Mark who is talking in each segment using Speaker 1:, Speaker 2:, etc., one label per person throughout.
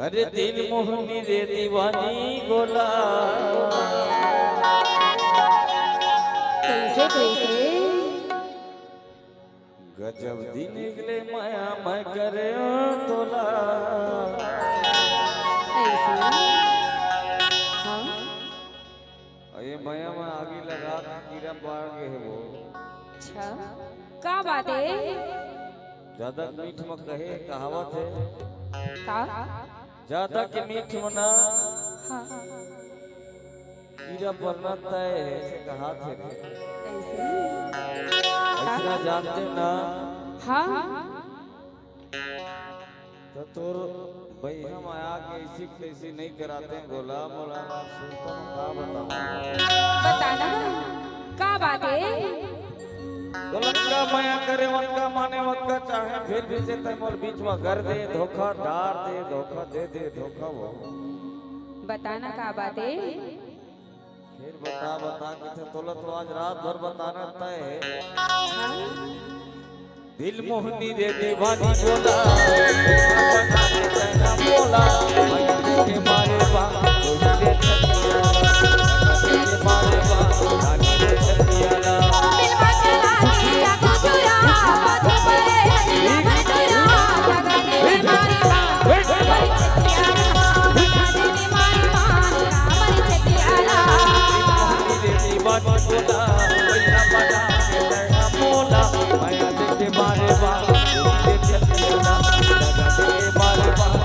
Speaker 1: अरे दिल मोहनी रे दीवानी गोला
Speaker 2: कैसे कैसे
Speaker 1: गजब दिन निकले माया मैं करे तोला
Speaker 2: ऐसे हाँ
Speaker 1: ये माया में आगे लगा के कीड़ा पार गए है वो
Speaker 2: अच्छा का बात है
Speaker 1: ज्यादा मीठ में कहे कहावत है
Speaker 2: का
Speaker 1: ज्यादा के मीठ में ना
Speaker 2: हाँ
Speaker 1: कीड़ा पड़ना तय है ऐसे कहा थे
Speaker 2: ऐसे
Speaker 1: ऐसा जानते ना
Speaker 2: हाँ
Speaker 1: तो तोर भाई हम आया के इसी तैसी नहीं कराते हैं गोला मौलाना सुल्तान का बताओ
Speaker 2: बताना का बात है
Speaker 1: गलत का माया करे मत का माने मत का चाहे फिर भी से तय मोर बीच में घर दे धोखा डार दे धोखा दे धोखा वो
Speaker 2: बताना का बात है
Speaker 1: फिर बता के थे तोला तो आज रात भर बताना तय है दिल मोहनी रे दीवानी बोला बता दे तेरा बोला माया के मारे बा तुझे छतिया के मारे बा रानी रे छतिया
Speaker 2: दिलवा चला के जाको चुरा पथ परे मैं तुरा जगने में मारी बात मर छतिया जगने में मारी बात मर छतिया
Speaker 1: रे दीवानी बोला वैसा बता के तेरा बोला माया के मारे बा तुझे छतिया जगने के मारे बा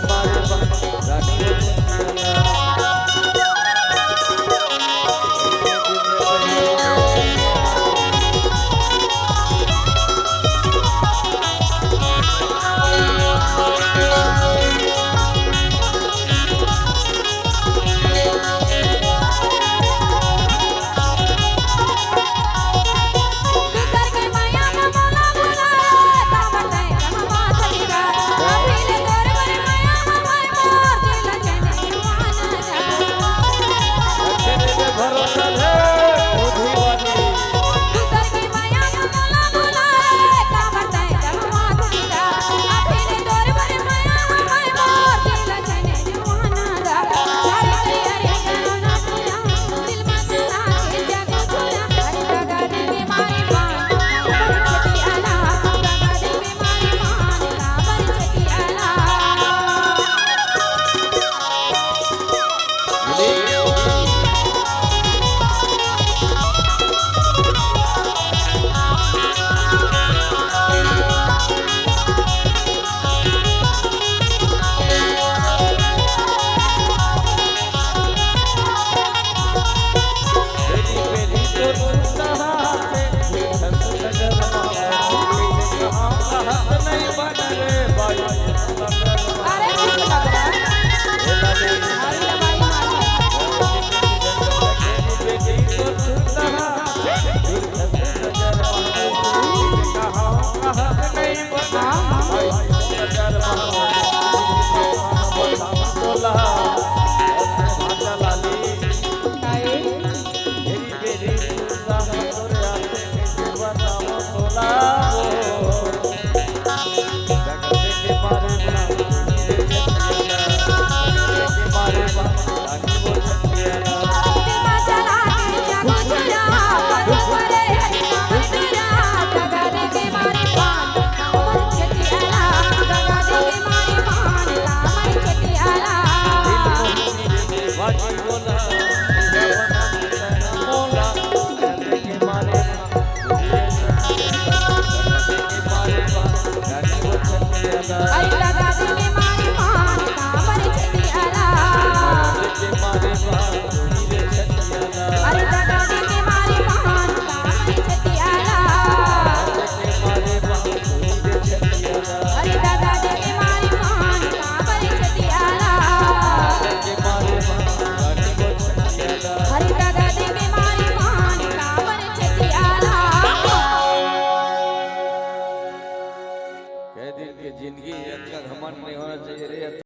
Speaker 1: रानी रे छतिया कह दिन की जिंदगी इनका घमंड नहीं होना चाहिए रे।